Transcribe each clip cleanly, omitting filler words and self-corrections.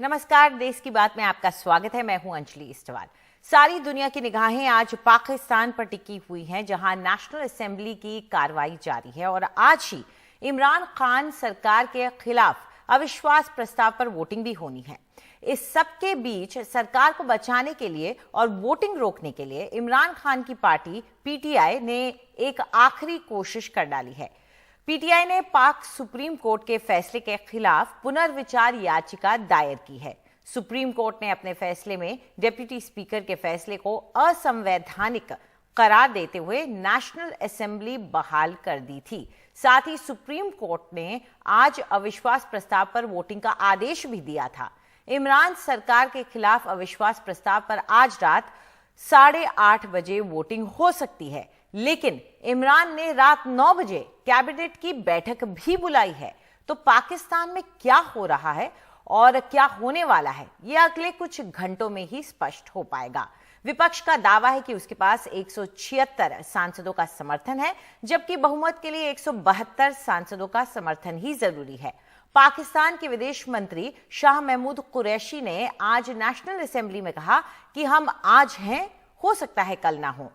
नमस्कार, देश की बात में आपका स्वागत है। मैं हूं अंजलि इस्टवाल। सारी दुनिया की निगाहें आज पाकिस्तान पर टिकी हुई हैं, जहां नेशनल असेंबली की कार्रवाई जारी है और आज ही इमरान खान सरकार के खिलाफ अविश्वास प्रस्ताव पर वोटिंग भी होनी है। इस सब के बीच सरकार को बचाने के लिए और वोटिंग रोकने के लिए इमरान खान की पार्टी पीटीआई ने एक आखिरी कोशिश कर डाली है। पीटीआई ने पाक सुप्रीम कोर्ट के फैसले के खिलाफ पुनर्विचार याचिका दायर की है। सुप्रीम कोर्ट ने अपने फैसले में डिप्टी स्पीकर के फैसले को असंवैधानिक करार देते हुए नेशनल असेंबली बहाल कर दी थी। साथ ही सुप्रीम कोर्ट ने आज अविश्वास प्रस्ताव पर वोटिंग का आदेश भी दिया था। इमरान सरकार के खिलाफ अविश्वास प्रस्ताव पर आज रात 8:30 बजे वोटिंग हो सकती है, लेकिन इमरान ने रात 9 बजे कैबिनेट की बैठक भी बुलाई है। तो पाकिस्तान में क्या हो रहा है और क्या होने वाला है, यह अगले कुछ घंटों में ही स्पष्ट हो पाएगा। विपक्ष का दावा है कि उसके पास 176 सांसदों का समर्थन है, जबकि बहुमत के लिए 172 सांसदों का समर्थन ही जरूरी है। पाकिस्तान के विदेश मंत्री शाह महमूद कुरैशी ने आज नेशनल असेंबली में कहा कि हम आज हैं, हो सकता है कल ना हो।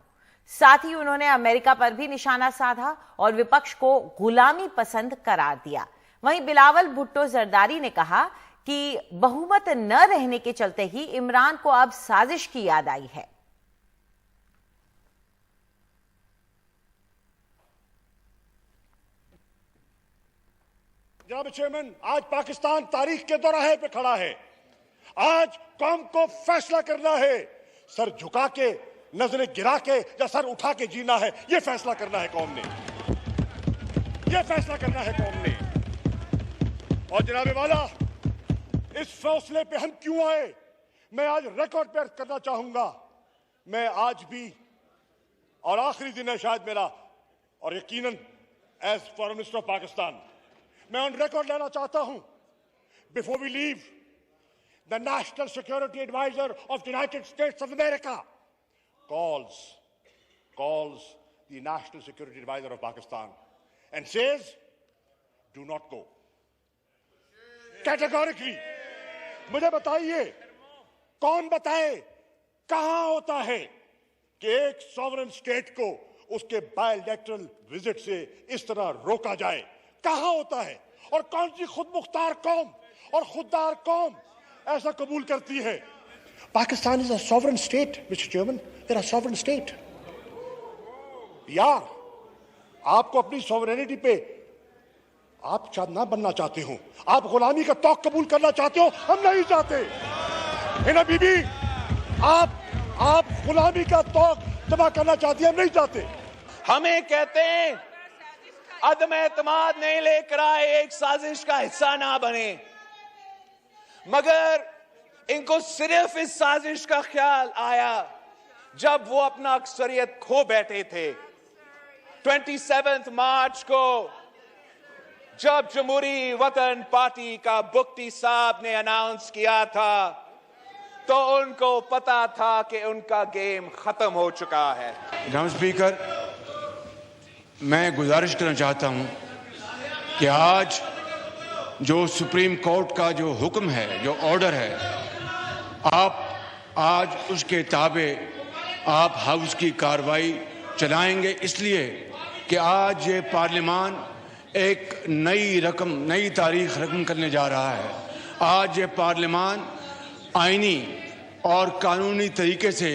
साथ ही उन्होंने अमेरिका पर भी निशाना साधा और विपक्ष को गुलामी पसंद करार दिया। वहीं बिलावल भुट्टो जरदारी ने कहा कि बहुमत न रहने के चलते ही इमरान को अब साजिश की याद आई है। जनाब चेयरमैन, आज पाकिस्तान तारीख के दोराहे पे खड़ा है। आज कौम को फैसला करना है, सर झुका के, नजरें गिरा के या सर उठा के जीना है। यह फैसला करना है कौम ने, यह फैसला करना है कौम ने। और जनाब वाला, इस फैसले पे हम क्यों आए, मैं आज रिकॉर्ड पे करना चाहूंगा। मैं आज भी, और आखिरी दिन है शायद मेरा, और यकीनन as foreign minister of Pakistan मैं ऑन रिकॉर्ड लेना चाहता हूं, before we leave, the national security adviser of United States of America calls the National Security Advisor of Pakistan and says, do not go. Categorically. मुझे बताइए, कौन बताए, कहां होता है कि एक सॉवरेन स्टेट को उसके बायलैटरल विजिट से इस तरह रोका जाए? कहां होता है? और कौन सी खुद मुख्तार कौम और खुददार कौम ऐसा कबूल करती है? Pakistan is a sovereign state, Mr. Chairman. They're a sovereign state. यार, आपको अपनी सॉवरेनिटी पे आप ना बनना चाहते हो, आप गुलामी का तौक कबूल करना चाहते हो, हम नहीं चाहते। हिना बीबी, आप गुलामी का तौक जमा करना चाहती है, हम नहीं चाहते। हमें कहते हैं अदम एतमाद नहीं लेकर आए, एक साजिश का हिस्सा ना बने, मगर इनको सिर्फ इस साजिश का ख्याल आया जब वो अपना अक्सरियत खो बैठे थे। 27 मार्च को जब जमहूरी वतन पार्टी का बुख्ती साहब ने अनाउंस किया था, तो उनको पता था कि उनका गेम खत्म हो चुका है। जनाब स्पीकर, मैं गुजारिश करना चाहता हूं कि आज जो सुप्रीम कोर्ट का जो हुक्म है, जो ऑर्डर है, आप आज उसके ताबे आप हाउस की कार्रवाई चलाएंगे, इसलिए कि आज ये पार्लियामान एक नई तारीख रकम करने जा रहा है। आज ये पार्लियामान आईनी और कानूनी तरीके से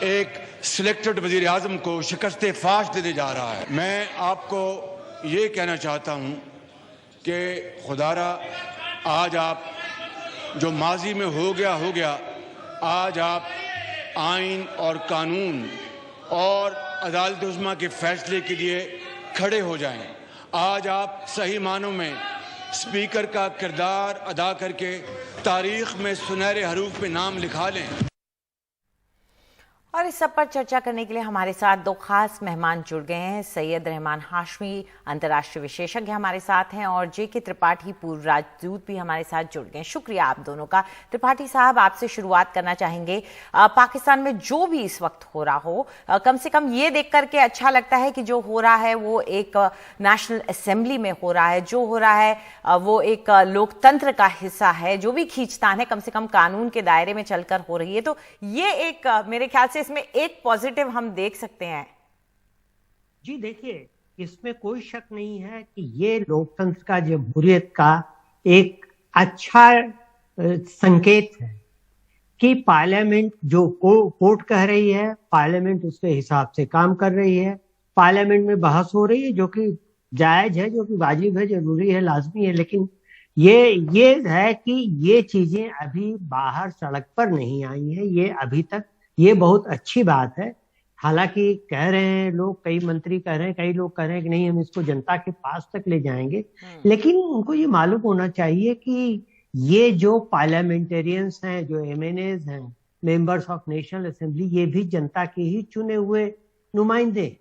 एक सिलेक्टेड वज़ीर आज़म को शिकस्त फाश देने जा रहा है। मैं आपको ये कहना चाहता हूँ कि खुदारा, आज आप जो माजी में हो गया, आज आप आइन और कानून और अदालत उज़्मा के फैसले के लिए खड़े हो जाएं। आज आप सही मानों में स्पीकर का किरदार अदा करके तारीख में सुनहरे हरूफ में नाम लिखा लें। और इस सब पर चर्चा करने के लिए हमारे साथ दो खास मेहमान जुड़ गए हैं। सैयद रहमान हाशमी अंतर्राष्ट्रीय विशेषज्ञ हमारे साथ हैं और जेके त्रिपाठी पूर्व राजदूत भी हमारे साथ जुड़ गए हैं। शुक्रिया आप दोनों का। त्रिपाठी साहब, आपसे शुरुआत करना चाहेंगे। पाकिस्तान में जो भी इस वक्त हो रहा हो, कम से कम ये देख करके अच्छा लगता है कि जो हो रहा है वो एक नेशनल असेंबली में हो रहा है, जो हो रहा है वो एक लोकतंत्र का हिस्सा है, जो भी खींचतान है कम से कम कानून के दायरे में चलकर हो रही है। तो ये एक मेरे ख्याल से इसमें एक पॉजिटिव हम देख सकते हैं। जी देखिए, इसमें कोई शक नहीं है कि ये लोकतंत्र का, जमहूरियत का एक अच्छा संकेत है कि पार्लियामेंट जो कोर्ट कह रही है, पार्लियामेंट उसके हिसाब से काम कर रही है। पार्लियामेंट में बहस हो रही है जो कि जायज है, जो कि वाजिब है, जरूरी है, लाजमी है। लेकिन ये है कि ये चीजें अभी बाहर सड़क पर नहीं आई हैं, ये अभी तक, ये बहुत अच्छी बात है। हालांकि कह रहे हैं लोग, कई मंत्री कह रहे हैं, कई लोग कह रहे हैं कि नहीं, हम इसको जनता के पास तक ले जाएंगे। लेकिन उनको ये मालूम होना चाहिए कि ये जो पार्लियामेंटेरियंस हैं, जो एमएनएज हैं, मेंबर्स ऑफ नेशनल असेंबली, ये भी जनता के ही चुने हुए नुमाइंदे,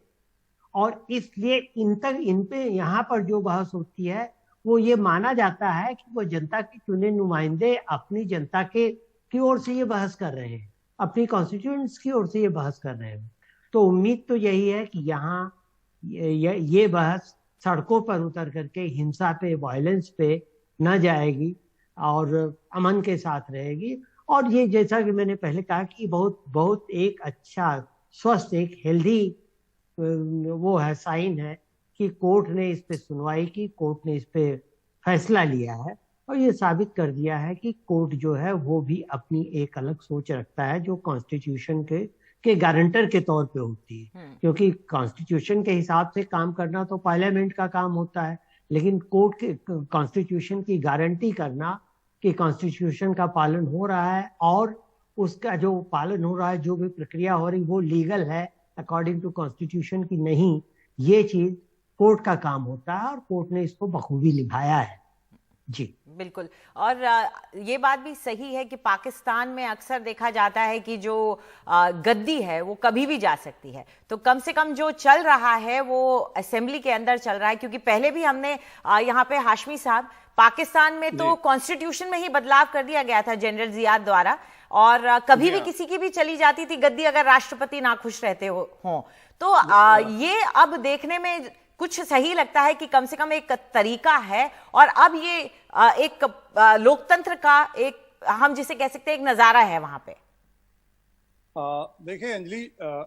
और इसलिए इन पे यहाँ पर जो बहस होती है वो ये माना जाता है कि वो जनता के चुने नुमाइंदे अपनी जनता की ओर से ये बहस कर रहे हैं, अपनी कॉन्स्टिट्यूएंट्स की ओर से ये बहस कर रहे हैं। तो उम्मीद तो यही है कि यहाँ ये बहस सड़कों पर उतर करके हिंसा पे, वायलेंस पे न जाएगी और अमन के साथ रहेगी। और ये, जैसा कि मैंने पहले कहा, कि बहुत एक अच्छा, स्वस्थ, एक हेल्दी वो है, साइन है कि कोर्ट ने इस पे सुनवाई की, कोर्ट ने इस पे फैसला लिया है और ये साबित कर दिया है कि कोर्ट जो है वो भी अपनी एक अलग सोच रखता है, जो कॉन्स्टिट्यूशन के गारंटर के तौर पे होती है। क्योंकि कॉन्स्टिट्यूशन के हिसाब से काम करना तो पार्लियामेंट का काम होता है, लेकिन कोर्ट के कॉन्स्टिट्यूशन की गारंटी करना कि कॉन्स्टिट्यूशन का पालन हो रहा है और उसका जो पालन हो रहा है, जो भी प्रक्रिया हो रही, वो लीगल है अकॉर्डिंग टू कॉन्स्टिट्यूशन की नहीं, ये चीज कोर्ट का काम होता है और कोर्ट ने इसको बखूबी निभाया है। जी बिल्कुल। और ये बात भी सही है कि पाकिस्तान में अक्सर देखा जाता है कि जो गद्दी है वो कभी भी जा सकती है। तो कम से कम जो चल रहा है वो असेंबली के अंदर चल रहा है, क्योंकि पहले भी हमने यहाँ पे हाशमी साहब, पाकिस्तान में तो कॉन्स्टिट्यूशन में ही बदलाव कर दिया गया था जनरल जियाद द्वारा, और कभी भी किसी की भी चली जाती थी गद्दी अगर राष्ट्रपति ना खुश रहते हो। तो ये अब देखने में कुछ सही लगता है कि कम से कम एक तरीका है, और अब ये एक लोकतंत्र का एक, हम जिसे कह सकते हैं, एक नजारा है वहां पे। देखिए अंजलि,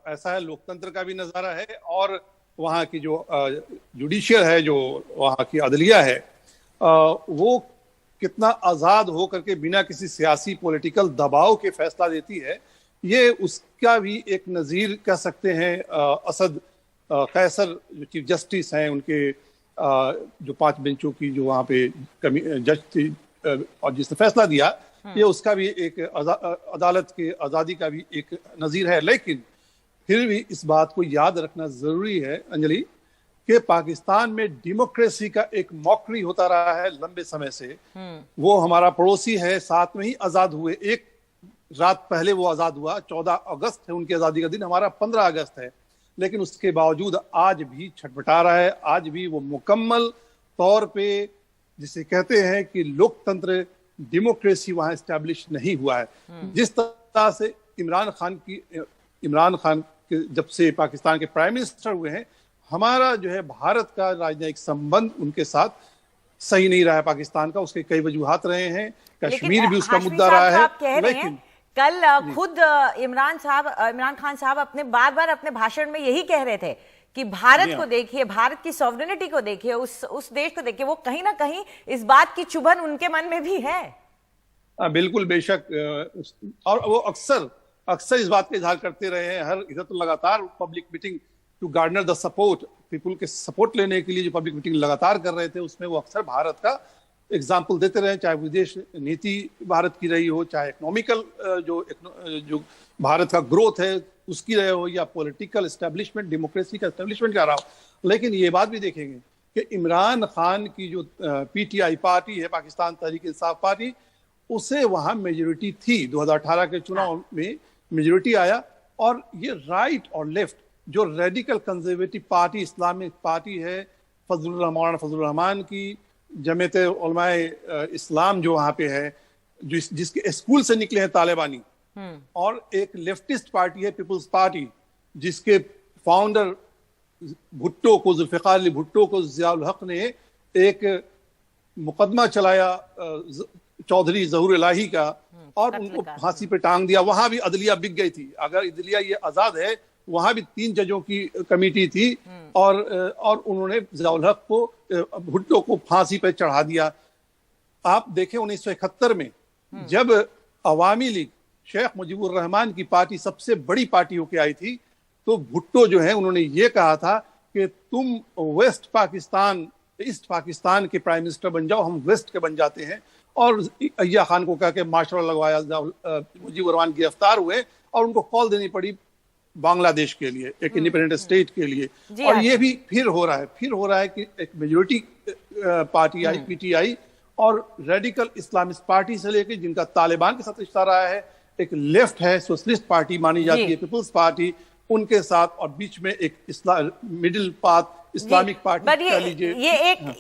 ऐसा है, लोकतंत्र का भी नजारा है और वहाँ की जो जुडिशियल है, जो वहाँ की अदलिया है, वो कितना आजाद हो करके बिना किसी सियासी पॉलिटिकल दबाव के फैसला देती है, ये उसका भी एक नजीर कह सकते हैं। असद कैसर जो चीफ जस्टिस हैं, उनके जो 5 बेंचों की जो वहाँ पे जज थी और जिसने फैसला दिया, ये उसका भी एक अदालत के आज़ादी का भी एक नज़ीर है। लेकिन फिर भी इस बात को याद रखना ज़रूरी है अंजलि कि पाकिस्तान में डेमोक्रेसी का एक मॉकरी होता रहा है लंबे समय से। वो हमारा पड़ोसी है, साथ में ही आज़ाद हुए, एक रात पहले वो आज़ाद हुआ, 14 अगस्त है उनकी आज़ादी का दिन, हमारा 15 अगस्त है। लेकिन उसके बावजूद आज भी छटपटा रहा है, आज भी वो मुकम्मल तौर पे जिसे कहते हैं कि लोकतंत्र, डेमोक्रेसी वहां एस्टैब्लिश नहीं हुआ है। जिस तरह से इमरान खान के जब से पाकिस्तान के प्राइम मिनिस्टर हुए हैं, हमारा जो है भारत का राजनयिक संबंध उनके साथ सही नहीं रहा है पाकिस्तान का। उसके कई वजूहात रहे हैं, कश्मीर भी उसका मुद्दा रहा है। लेकिन कल खुद इमरान खान साहब अपने बार अपने भाषण में यही कह रहे थे कि भारत को देखिए, भारत की सॉवरेनिटी को देखिए, उस देश को देखिए। वो कहीं ना कहीं इस बात की चुभन उनके मन में भी है। बिल्कुल, बेशक। और वो अक्सर इस बात का इजहार करते रहे हैं। हर इधर तो लगातार public meeting to garner the support, people के सपोर्ट लेने के लिए जो पब्लिक मीटिंग लगातार कर रहे थे, उसमें वो अक्सर भारत का एग्जाम्पल देते रहे, चाहे विदेश नीति भारत की रही हो, चाहे इकोनॉमिकल जो भारत का ग्रोथ है उसकी रहे हो, या पॉलिटिकल एस्टेब्लिशमेंट, डेमोक्रेसी का एस्टेब्लिशमेंट का रहा हो। लेकिन ये बात भी देखेंगे कि इमरान खान की जो पीटीआई पार्टी है, पाकिस्तान तहरीक इंसाफ पार्टी, उसे वहां मेजोरिटी थी। 2018 के चुनाव में मेजोरिटी आया, और ये राइट और लेफ्ट जो radical conservative party, Islamic party है, फजलुर रहमान की जमीयत उलमाए इस्लाम जो वहां पे है, जिसके स्कूल से निकले हैं तालिबानी, और एक लेफ्टिस्ट पार्टी है पीपल्स पार्टी, जिसके फाउंडर भुट्टो को, जुल्फिकार अली भुट्टो को ज़ियाउल हक ने एक मुकदमा चलाया चौधरी ज़हूर इलाही का, और उनको फांसी पे टांग दिया। वहां भी अदलिया बिक गई थी। अगर अदलिया ये आजाद है, वहां भी 3 जजों की कमेटी थी, और उन्होंने ज़ियाउल हक को, भुट्टो को फांसी पे चढ़ा दिया। आप देखें 1971 में जब अवामी लीग, शेख मुजीबुर रहमान की पार्टी सबसे बड़ी पार्टी होकर आई थी, तो भुट्टो जो है उन्होंने ये कहा था कि तुम वेस्ट पाकिस्तान, ईस्ट पाकिस्तान के प्राइम मिनिस्टर बन जाओ, हम वेस्ट के बन जाते हैं। और अय्या खान को कहा कि मार्शल लगवाया, मुजीबुर रहमान गिरफ्तार हुए और उनको कॉल देनी पड़ी बांग्लादेश के लिए, एक इंडिपेंडेंट स्टेट के लिए। और ये भी फिर हो रहा है कि एक मेजोरिटी पार्टी आई, पीटीआई, और रेडिकल इस्लामिस्ट पार्टी से लेकर जिनका तालिबान के साथ रिश्ता रहा है, एक लेफ्ट है, सोशलिस्ट पार्टी मानी जाती है, पीपल्स पार्टी, उनके साथ, और बीच में एक मिडिल पाथ इस्लामिक पार्टी कह लीजिए।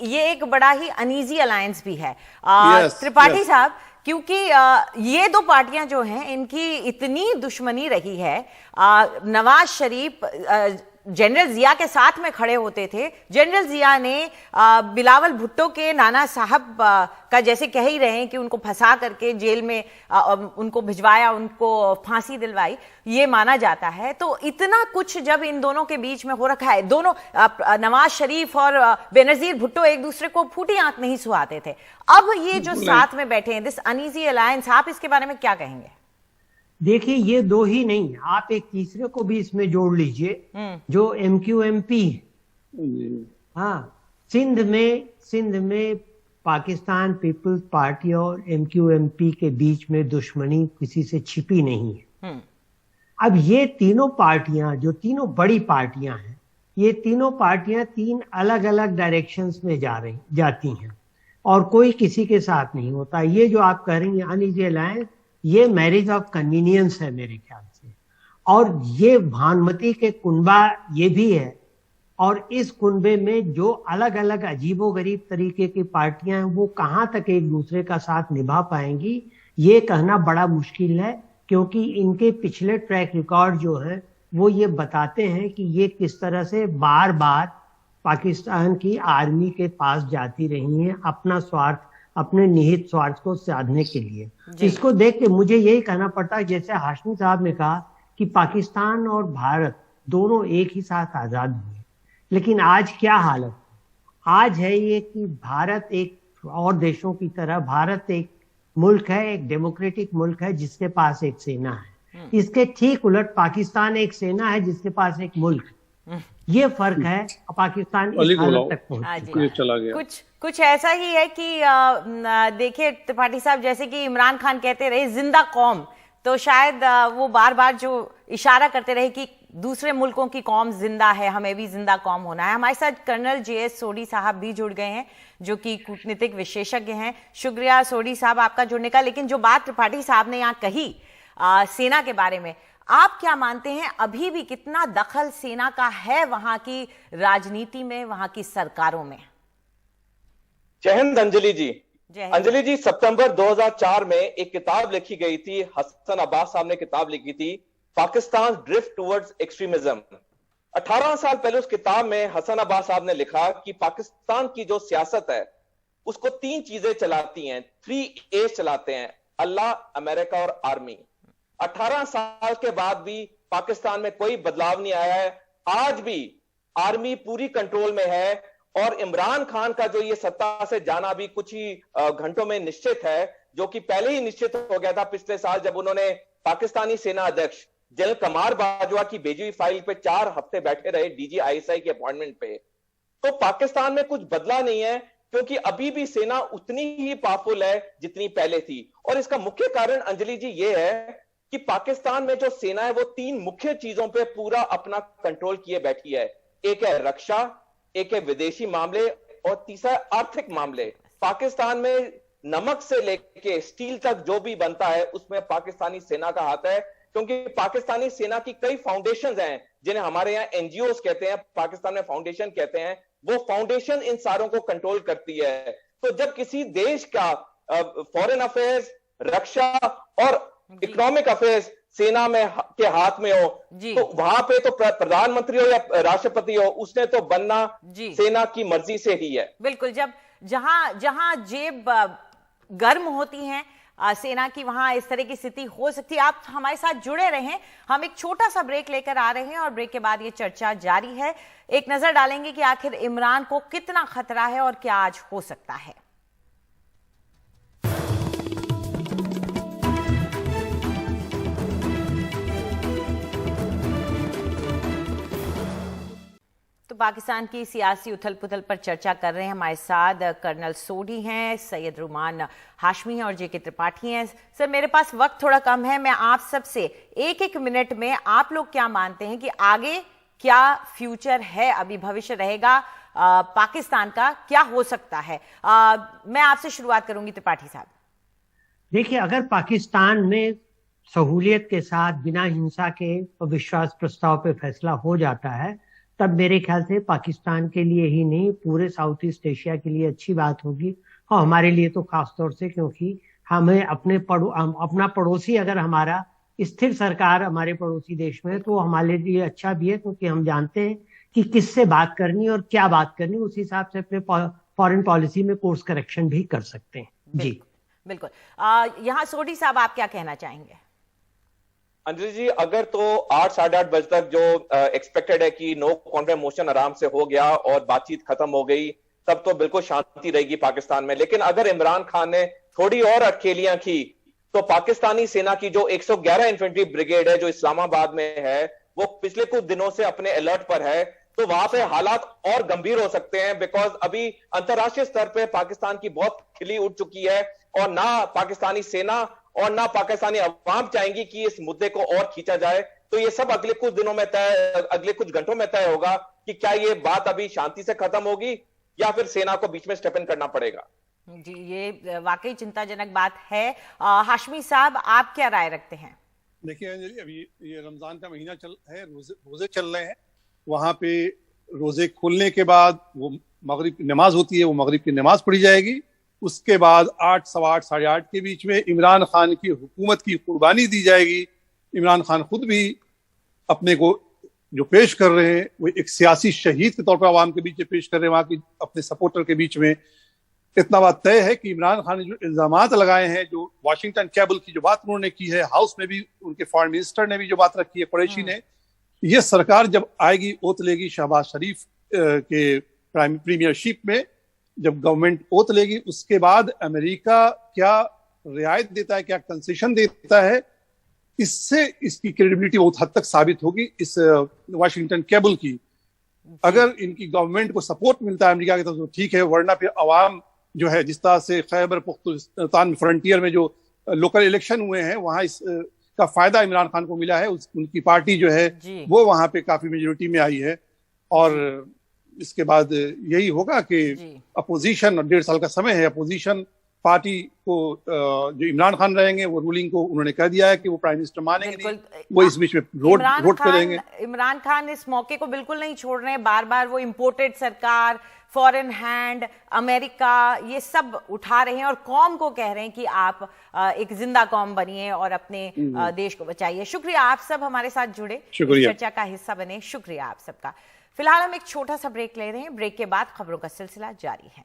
ये एक बड़ा ही अनईजी अलायंस भी है त्रिपाठी साहब, क्योंकि ये 2 पार्टियां जो हैं इनकी इतनी दुश्मनी रही है। नवाज शरीफ जनरल जिया के साथ में खड़े होते थे। जनरल जिया ने बिलावल भुट्टो के नाना साहब का, जैसे कह ही रहे हैं कि उनको फंसा करके जेल में उनको भिजवाया, उनको फांसी दिलवाई, ये माना जाता है। तो इतना कुछ जब इन दोनों के बीच में हो रखा है, दोनों नवाज शरीफ और बेनजीर भुट्टो एक दूसरे को फूटी आंख नहीं सुहाते थे। अब ये जो साथ में बैठे हैं, दिस अनईजी अलायंस, आप इसके बारे में क्या कहेंगे? देखिए, ये 2 ही नहीं, आप एक तीसरे को भी इसमें जोड़ लीजिए, जो MQMP है। हाँ, सिंध में पाकिस्तान पीपल्स पार्टी और MQMP के बीच में दुश्मनी किसी से छिपी नहीं है। अब ये तीनों पार्टियां, जो तीनों बड़ी पार्टियां हैं, ये तीनों पार्टियां 3 अलग अलग डायरेक्शंस में जाती हैं, और कोई किसी के साथ नहीं होता। ये जो आप कह रही हैं अनईजी अलायंस, ये मैरिज ऑफ कन्वीनियंस है मेरे ख्याल से। और ये भानुमती के कुनबा ये भी है, और इस कुनबे में जो अलग अलग अजीबोगरीब तरीके की पार्टियां हैं, वो कहां तक एक दूसरे का साथ निभा पाएंगी, ये कहना बड़ा मुश्किल है, क्योंकि इनके पिछले ट्रैक रिकॉर्ड जो है वो ये बताते हैं कि ये किस तरह से बार बार पाकिस्तान की आर्मी के पास जाती रही हैं अपना स्वार्थ, अपने निहित स्वार्थ को साधने के लिए। इसको देख के मुझे यही कहना पड़ता है, जैसे हाशमी साहब ने कहा कि पाकिस्तान और भारत दोनों एक ही साथ आजाद हुए, लेकिन आज क्या हालत? आज है ये कि भारत एक और देशों की तरह, भारत एक मुल्क है, एक डेमोक्रेटिक मुल्क है जिसके पास एक सेना है। इसके ठीक उलट पाकिस्तान एक सेना है जिसके पास एक मुल्क है। ये फर्क है। पाकिस्तान इस हालत तक चला गया। कुछ ऐसा ही है कि देखिए त्रिपाठी साहब, जैसे कि इमरान खान कहते रहे जिंदा कौम, तो शायद वो बार बार जो इशारा करते रहे कि दूसरे मुल्कों की कौम जिंदा है, हमें भी जिंदा कौम होना है। हमारे साथ कर्नल JS सोडी साहब भी जुड़ गए हैं, जो कि कूटनीतिक विशेषज्ञ हैं। शुक्रिया सोडी साहब आपका जुड़ने का। लेकिन जो बात त्रिपाठी साहब ने यहाँ कही सेना के बारे में, आप क्या मानते हैं अभी भी कितना दखल सेना का है वहां की राजनीति में, वहां की सरकारों में? जय हिंद अंजलि जी। अंजलि जी, सितंबर 2004 में एक किताब लिखी गई थी, हसन अब्बास साहब ने किताब लिखी थी, पाकिस्तान ड्रिफ्ट टुवर्ड्स एक्सट्रीमिज्म। 18 साल पहले उस किताब में हसन अब्बास साहब ने लिखा कि पाकिस्तान की जो सियासत है उसको 3 चीजें चलाती हैं, 3 A चलाते हैं, अल्लाह, अमेरिका और आर्मी। 18 साल के बाद भी पाकिस्तान में कोई बदलाव नहीं आया है। आज भी आर्मी पूरी कंट्रोल में है, और इमरान खान का जो ये सत्ता से जाना भी कुछ ही घंटों में निश्चित है, जो कि पहले ही निश्चित हो गया था पिछले साल, जब उन्होंने पाकिस्तानी सेना अध्यक्ष जनरल कमार बाजवा की भेजी हुई फाइल पे 4 हफ्ते बैठे रहे DG ISI के अपॉइंटमेंट पे। तो पाकिस्तान में कुछ बदला नहीं है, क्योंकि अभी भी सेना उतनी ही पावरफुल है जितनी पहले थी। और इसका मुख्य कारण अंजलि जी ये है कि पाकिस्तान में जो सेना है वो 3 मुख्य चीजों पे पूरा अपना कंट्रोल किए बैठी है। एक है रक्षा, एक है विदेशी मामले, और तीसरा आर्थिक मामले। पाकिस्तान में नमक से लेके स्टील तक जो भी बनता है उसमें पाकिस्तानी सेना का हाथ है, क्योंकि पाकिस्तानी सेना की कई फाउंडेशंस हैं, जिन्हें हमारे यहाँ एनजीओस कहते हैं, पाकिस्तान में फाउंडेशन कहते हैं। वो फाउंडेशन इन सारों को कंट्रोल करती है। तो जब किसी देश का फॉरेन अफेयर्स, रक्षा और इकोनॉमिक अफेयर्स सेना में के हाथ में हो, तो वहां पे तो प्रधानमंत्री हो या राष्ट्रपति हो, उसने तो बनना सेना की मर्जी से ही है। बिल्कुल, जब जहां जेब गर्म होती हैं सेना की, वहां इस तरह की स्थिति हो सकती है। आप हमारे साथ जुड़े रहें, हम एक छोटा सा ब्रेक लेकर आ रहे हैं और ब्रेक के बाद ये चर्चा जारी है। एक नजर डालेंगे कि आखिर इमरान को कितना खतरा है और क्या आज हो सकता है। तो पाकिस्तान की सियासी उथल पुथल पर चर्चा कर रहे हैं। हमारे साथ कर्नल सोढी हैं, सैयद रुमान हाशमी हैं और जेके त्रिपाठी हैं। सर, मेरे पास वक्त थोड़ा कम है, मैं आप सबसे एक एक मिनट में आप लोग क्या मानते हैं कि आगे क्या फ्यूचर है, अभी भविष्य रहेगा पाकिस्तान का, क्या हो सकता है? मैं आपसे शुरुआत करूंगी त्रिपाठी साहब। देखिए, अगर पाकिस्तान में सहूलियत के साथ बिना हिंसा के और विश्वास प्रस्ताव पे फैसला हो जाता है, तब मेरे ख्याल से पाकिस्तान के लिए ही नहीं, पूरे साउथ ईस्ट एशिया के लिए अच्छी बात होगी। और हमारे लिए तो खास तौर से, क्योंकि हमें अपना पड़ोसी अगर हमारा स्थिर सरकार हमारे पड़ोसी देश में, तो हमारे लिए अच्छा भी है, क्योंकि हम जानते हैं कि किससे बात करनी और क्या बात करनी, उस हिसाब से अपने फॉरेन पॉलिसी में कोर्स करेक्शन भी कर सकते हैं। जी बिल्कुल। यहाँ सोढी साहब, आप क्या कहना चाहेंगे? अंजलि जी, अगर तो 8 साढ़े 8 बजे तक जो एक्सपेक्टेड है कि नो कॉन्फिडेंस मोशन आराम से हो गया और बातचीत खत्म हो गई, तब तो बिल्कुल शांति रहेगी पाकिस्तान में। लेकिन अगर इमरान खान ने थोड़ी और अटखेलियां की, तो पाकिस्तानी सेना की जो 111 इन्फेंट्री ब्रिगेड है जो इस्लामाबाद में है, वो पिछले कुछ दिनों से अपने अलर्ट पर है। तो वहां पे हालात और गंभीर हो सकते हैं, बिकॉज अभी अंतरराष्ट्रीय स्तर पे पाकिस्तान की बहुत खिल्ली उठ चुकी है और ना पाकिस्तानी सेना और ना पाकिस्तानी अवाम चाहेंगी कि इस मुद्दे को और खींचा जाए। तो ये सब अगले कुछ दिनों में अगले कुछ घंटों में तय होगा कि क्या ये बात अभी शांति से खत्म होगी या फिर सेना को बीच में स्टेप इन करना पड़ेगा। जी, ये वाकई चिंताजनक बात है। हाशमी साहब, आप क्या राय रखते हैं? देखिए अंजलि, अभी ये रमजान का महीना रोजे चल रहे हैं। वहां पे रोजे खोलने के बाद वो मगरिब की नमाज होती है, वो मगरिब की नमाज पढ़ी जाएगी। उसके बाद 8, सवा 8, साढ़े 8 के बीच में इमरान खान की हुकूमत की कुर्बानी दी जाएगी। इमरान खान खुद भी अपने को जो पेश कर रहे हैं, वो एक सियासी शहीद के तौर पर आवाम के बीच पेश कर रहे हैं, वहां की अपने सपोर्टर के बीच में। इतना बात तय है कि इमरान खान ने जो इल्जामात लगाए हैं, जो वाशिंगटन केबल की जो बात उन्होंने की है, हाउस में भी उनके फॉरेन मिनिस्टर ने भी जो बात रखी है, कुरैशी ने, ये सरकार जब आएगी, ओत लेगी शहबाज शरीफ के प्रीमियरशिप में, जब गवर्नमेंट ओत लेगी, उसके बाद अमेरिका क्या रियायत देता है, क्या कंसेशन देता है, इससे इसकी क्रेडिबिलिटी बहुत हद तक साबित होगी इस वाशिंगटन केबल की। अगर इनकी गवर्नमेंट को सपोर्ट मिलता है अमेरिका की तरफ, तो ठीक है, वरना फिर अवाम जो है, जिस तरह से खैबर पख्तूनख्वा फ्रंटियर में जो लोकल इलेक्शन हुए हैं, वहां इस का फायदा इमरान खान को मिला है। उनकी पार्टी जो है वो वहां पे काफी मेजोरिटी में आई है। और इसके बाद यही होगा कि अपोजिशन, और 1.5 साल का समय है, अपोजिशन पार्टी को जो इमरान खान रहेंगे, वो रूलिंग को उन्होंने कह दिया है कि वो प्राइम मिनिस्टर मानेंगे नहीं, वो इस बीच में वोट करेंगे। इमरान खान इस मौके को बिल्कुल नहीं छोड़ रहे हैं, बार बार वो इम्पोर्टेड सरकार, फॉरेन हैंड, अमेरिका, ये सब उठा रहे हैं और कौम को कह रहे हैं कि आप एक जिंदा कौम बनिए और अपने देश को बचाइए। शुक्रिया, आप सब हमारे साथ जुड़े, चर्चा का हिस्सा बने, शुक्रिया आप सबका। फिलहाल हम एक छोटा सा ब्रेक ले रहे हैं, ब्रेक के बाद खबरों का सिलसिला जारी है।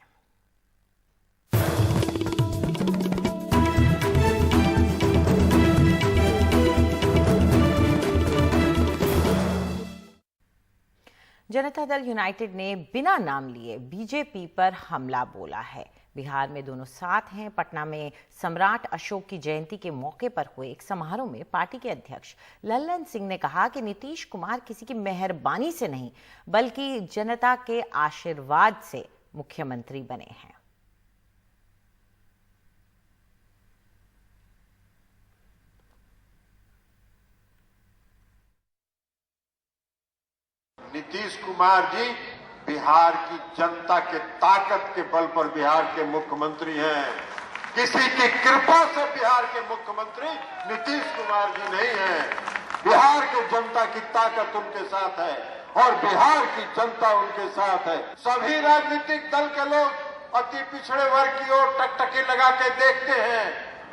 जनता दल यूनाइटेड ने बिना नाम लिए बीजेपी पर हमला बोला है। बिहार में दोनों साथ हैं। पटना में सम्राट अशोक की जयंती के मौके पर हुए एक समारोह में पार्टी के अध्यक्ष लल्लन सिंह ने कहा कि नीतीश कुमार किसी की मेहरबानी से नहीं, बल्कि जनता के आशीर्वाद से मुख्यमंत्री बने हैं। नीतीश कुमार जी बिहार की जनता के ताकत के बल पर बिहार के मुख्यमंत्री हैं। किसी की कृपा से बिहार के मुख्यमंत्री नीतीश कुमार जी नहीं है। बिहार की जनता की ताकत उनके साथ है और बिहार की जनता उनके साथ है। सभी राजनीतिक दल के लोग अति पिछड़े वर्ग की ओर टकटकी लगा के देखते हैं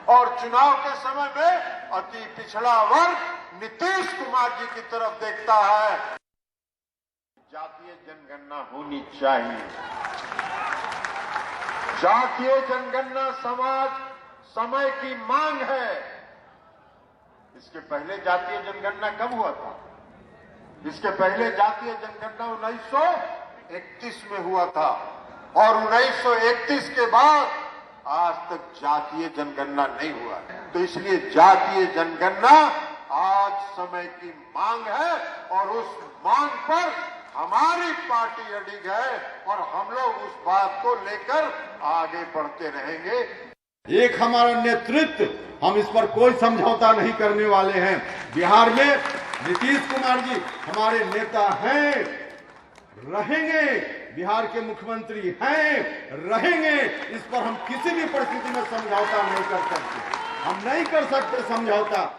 और चुनाव के समय में अति पिछड़ा वर्ग नीतीश कुमार जी की तरफ देखता है। जातीय जनगणना होनी चाहिए। जातीय जनगणना समाज समय की मांग है। इसके पहले जातीय जनगणना कब हुआ था? इसके पहले जातीय जनगणना 1931 में हुआ था और 1931 के बाद आज तक जातीय जनगणना नहीं हुआ। तो इसलिए जातीय जनगणना आज समय की मांग है और उस मांग पर हमारी पार्टी अडिग है और हम लोग उस बात को लेकर आगे बढ़ते रहेंगे। एक हमारा नेतृत्व, हम इस पर कोई समझौता नहीं करने वाले हैं। बिहार में नीतीश कुमार जी हमारे नेता हैं, रहेंगे, बिहार के मुख्यमंत्री हैं, रहेंगे। इस पर हम किसी भी परिस्थिति में समझौता नहीं कर सकते। हम नहीं कर सकते समझौता।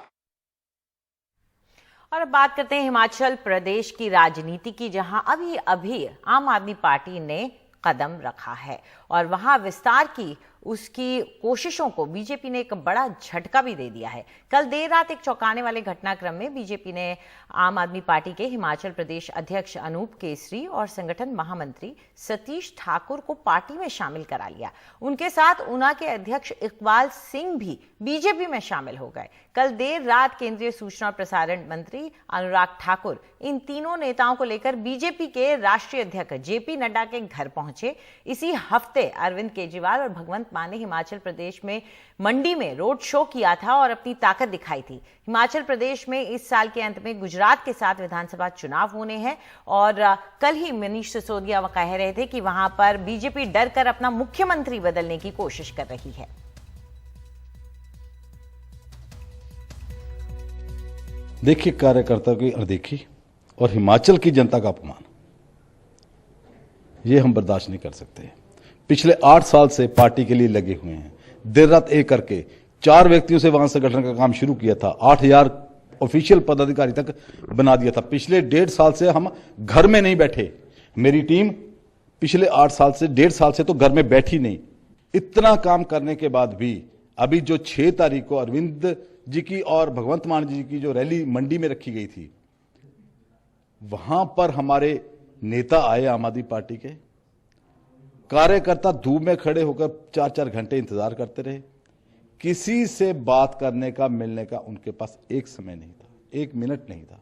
और अब बात करते हैं हिमाचल प्रदेश की राजनीति की, जहां अभी अभी आम आदमी पार्टी ने कदम रखा है और वहां विस्तार की उसकी कोशिशों को बीजेपी ने एक बड़ा झटका भी दे दिया है। कल देर रात एक चौंकाने वाले घटनाक्रम में बीजेपी ने आम आदमी पार्टी के हिमाचल प्रदेश अध्यक्ष अनूप केसरी और संगठन महामंत्री सतीश ठाकुर को पार्टी में शामिल करा लिया। उनके साथ ऊना के अध्यक्ष इकबाल सिंह भी बीजेपी में शामिल हो गए। कल देर रात केंद्रीय सूचना और प्रसारण मंत्री अनुराग ठाकुर इन तीनों नेताओं को लेकर बीजेपी के राष्ट्रीय अध्यक्ष जेपी नड्डा के घर पहुंचे। इसी हफ्ते अरविंद केजरीवाल और भगवंत मान ने हिमाचल प्रदेश में मंडी में रोड शो किया था और अपनी ताकत दिखाई थी। हिमाचल प्रदेश में इस साल के अंत में गुजरात के साथ विधानसभा चुनाव होने हैं और कल ही मनीष सिसोदिया कह रहे थे कि वहां पर बीजेपी डर कर अपना मुख्यमंत्री बदलने की कोशिश कर रही है। देखिए, कार्यकर्ता की अनदेखी और हिमाचल की जनता का अपमान, ये हम बर्दाश्त नहीं कर सकते। पिछले 8 साल से पार्टी के लिए लगे हुए हैं। देर रात एक करके 4 व्यक्तियों से वहां संगठन का काम शुरू किया था। 8000 ऑफिशियल पदाधिकारी तक बना दिया था। पिछले 1.5 साल से हम घर में नहीं बैठे। मेरी टीम पिछले 8 साल से 1.5 साल से तो घर में बैठी नहीं। इतना काम करने के बाद भी अभी जो 6 तारीख को अरविंद जी की और भगवंत मान जी की जो रैली मंडी में रखी गई थी, वहां पर हमारे नेता आए, आम आदमी पार्टी के कार्यकर्ता धूप में खड़े होकर 4-4 घंटे इंतजार करते रहे। किसी से बात करने का, मिलने का उनके पास एक समय नहीं था, 1 मिनट नहीं था।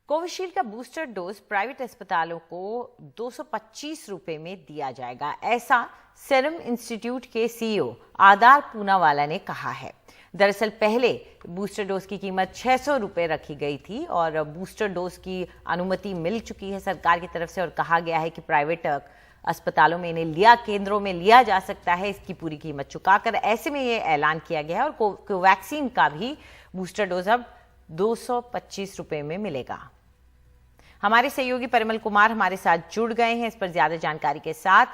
कोविशील्ड का बूस्टर डोज प्राइवेट अस्पतालों को 225 रुपए में दिया जाएगा, ऐसा सेरम इंस्टीट्यूट के सीईओ आदार पूनावाला ने कहा है। दरअसल पहले बूस्टर डोज की कीमत 600 रुपए रखी गई थी और बूस्टर डोज की अनुमति मिल चुकी है सरकार की तरफ से और कहा गया है कि प्राइवेट अस्पतालों में इन्हें केंद्रों में लिया जा सकता है इसकी पूरी कीमत चुकाकर। ऐसे में ये ऐलान किया गया है और कोवैक्सीन का भी बूस्टर डोज अब 225 रुपए में मिलेगा। हमारे सहयोगी परिमल कुमार हमारे साथ जुड़ गए हैं इस पर ज्यादा जानकारी के साथ।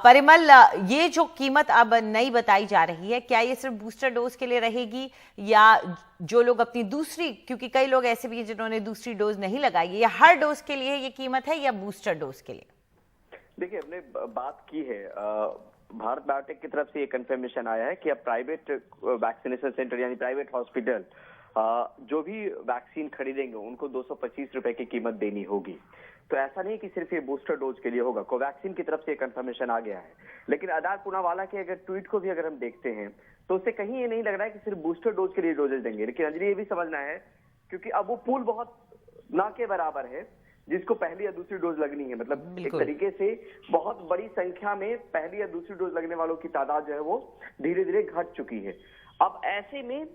परिमल, ये जो कीमत अब नई बताई जा रही है, क्या ये सिर्फ बूस्टर डोज के लिए रहेगी या जो लोग अपनी दूसरी, क्योंकि कई लोग ऐसे भी हैं जिन्होंने दूसरी डोज नहीं लगाई है, या हर डोज के लिए ये कीमत है या बूस्टर डोज के लिए? देखिए, हमने बात की है, भारत बायोटेक की तरफ से ये कंफर्मेशन आया है कि अब प्राइवेट वैक्सीनेशन सेंटर यानी प्राइवेट हॉस्पिटल जो भी वैक्सीन खरीदेंगे उनको 225 रुपए की कीमत देनी होगी। तो ऐसा नहीं कि सिर्फ ये बूस्टर डोज के लिए होगा, कोवैक्सीन की तरफ से कंफर्मेशन आ गया है। लेकिन आदार पूनावाला के अगर ट्वीट को भी अगर हम देखते हैं तो उससे कहीं ये नहीं लग रहा है कि सिर्फ बूस्टर डोज के लिए डोजेज देंगे। लेकिन अंजलि, ये भी समझना है क्योंकि अब वो पूल बहुत ना के बराबर है जिसको पहली या दूसरी डोज लगनी है। मतलब एक तरीके से बहुत बड़ी संख्या में पहली या दूसरी डोज लगने वालों की तादाद जो है वो धीरे धीरे घट चुकी है। अब ऐसे में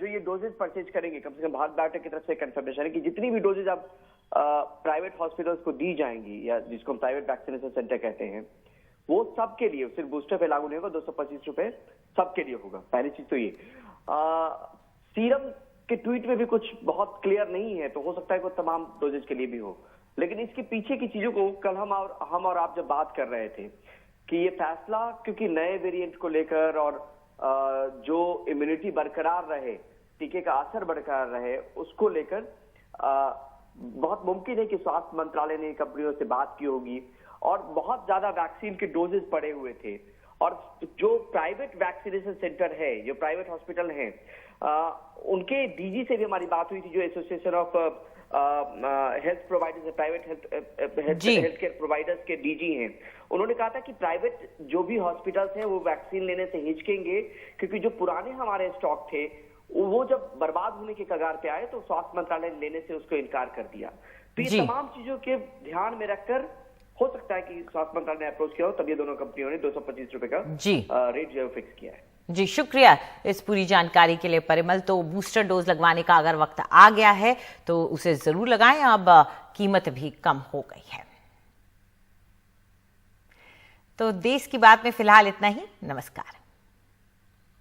जो ये डोजेज परचेज करेंगे, कम से कम भारत बायोटेक की तरफ से कंफर्मेशन है कि जितनी भी डोजेज अब प्राइवेट हॉस्पिटल्स को दी जाएंगी या जिसको हम प्राइवेट वैक्सीनेशन सेंटर कहते हैं, वो सबके लिए, सिर्फ बूस्टर पे लागू नहीं होगा, 225 रुपए सबके लिए होगा। पहली चीज तो ये। सीरम के ट्वीट में भी कुछ बहुत क्लियर नहीं है, तो हो सकता है कि तमाम डोजेज के लिए भी हो। लेकिन इसके पीछे की चीजों को कल हम और आप जब बात कर रहे थे कि ये फैसला क्योंकि नए वेरिएंट को लेकर और जो इम्यूनिटी बरकरार रहे, टीके का असर बरकरार रहे, उसको लेकर बहुत मुमकिन है कि स्वास्थ्य मंत्रालय ने कंपनियों से बात की होगी और बहुत ज्यादा वैक्सीन के डोजेज पड़े हुए थे। और जो प्राइवेट वैक्सीनेशन सेंटर है, जो प्राइवेट हॉस्पिटल हैं, उनके डीजी से भी हमारी बात हुई थी, जो association of health providers, private health care providers के डीजी हैं। उन्होंने कहा था कि प्राइवेट जो भी हॉस्पिटल्स हैं वो वैक्सीन लेने से हिचकेंगे, क्योंकि जो पुराने हमारे स्टॉक थे वो जब बर्बाद होने के कगार पे आए तो स्वास्थ्य मंत्रालय ने लेने से उसको इनकार कर दिया। तो ये तमाम चीजों के ध्यान में रखकर हो सकता है कि स्वास्थ्य मंत्रालय ने अप्रोच किया हो, तब ये दोनों कंपनियों ने 225 रुपए का रेट जो है फिक्स किया है। जी, शुक्रिया इस पूरी जानकारी के लिए परिमल। तो बूस्टर डोज लगवाने का अगर वक्त आ गया है तो उसे जरूर लगाएं, अब कीमत भी कम हो गई है। तो देश की बात में फिलहाल इतना ही। नमस्कार।